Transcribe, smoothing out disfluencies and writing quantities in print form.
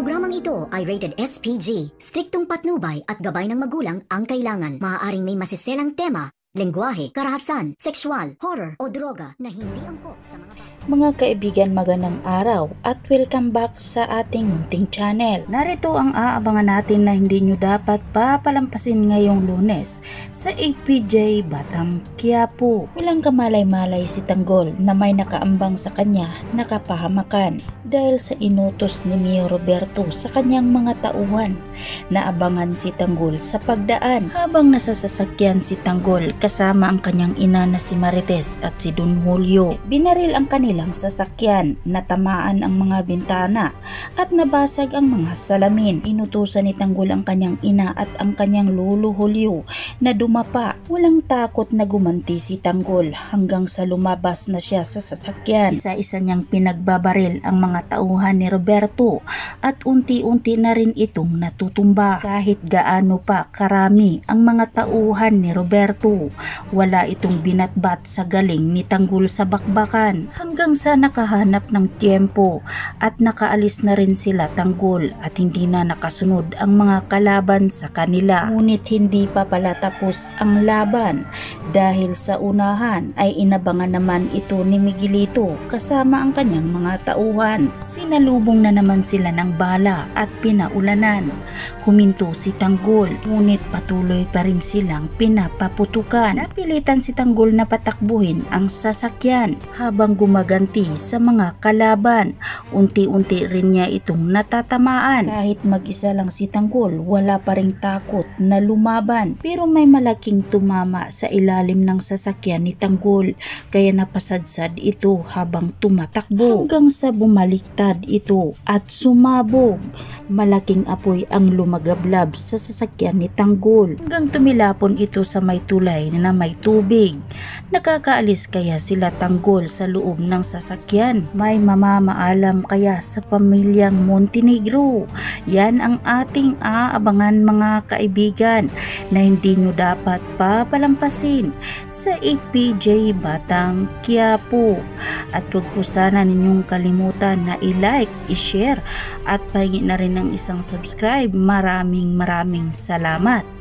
Programang ito ay rated SPG. Striktong patnubay at gabay ng magulang ang kailangan. Maaaring may masiselang tema, lengguwahe, karahasan, sexual, horror o droga na hindi angkop sa mga bata. Mga kaibigan, magandang araw at welcome back sa ating munting channel. Narito ang aabangan natin na hindi nyo dapat papalampasin ngayong Lunes sa APJ Batang Quiapo. Walang kamalay-malay si Tanggol na may nakaambang sa kanya nakapahamakan dahil sa inutos ni Mio Roberto sa kanyang mga tauhan. Naabangan si Tanggol sa pagdaan habang nasa sasakyan si Tanggol kasama ang kanyang ina na si Marites at si Don Julio. Binaril ang kanilang sasakyan, natamaan ang mga bintana at nabasag ang mga salamin. Inutusan ni Tanggol ang kanyang ina at ang kanyang lolo Julio na dumapa. Walang takot na gumanti si Tanggol hanggang sa lumabas na siya sa sasakyan. Isa-isa niyang pinagbabaril ang mga tauhan ni Roberto at unti-unti na rin itong natutumba. Kahit gaano pa karami ang mga tauhan ni Roberto, wala itong binatbat sa galing ni Tanggol sa bakbakan hanggang sa nakahanap ng tiempo at nakaalis na rin sila Tanggol at hindi na nakasunod ang mga kalaban sa kanila. Ngunit hindi pa pala tapos ang laban dahil sa unahan ay inabangan naman ito ni Miguelito kasama ang kanyang mga tauhan. Sinalubong na naman sila ng bala at pinaulanan. Huminto si Tanggol ngunit patuloy pa rin silang pinapaputukan. Napilitan si Tanggol na patakbuhin ang sasakyan habang gumaganti sa mga kalaban. Unti-unti rin niya itong natatamaan. Kahit mag-isa lang si Tanggol, wala pa ring takot na lumaban. Pero may malaking tumama sa ilalim ng sasakyan ni Tanggol kaya napasadsad ito habang tumatakbo hanggang sa bumaliktad ito at sumabog. Malaking apoy ang lumagablab sa sasakyan ni Tanggol hanggang tumilapon ito sa may tulay na may tubig. Nakakaalis kaya sila Tanggol sa loob ng sasakyan? May mamamaalam kaya sa pamilyang Montenegro? Yan ang ating aabangan mga kaibigan na hindi nyo dapat papalampasin sa APJ Batang Quiapo. At huwag po sana ninyong kalimutan na i-like, i-share at pahingi na rin ng isang subscribe. Maraming salamat.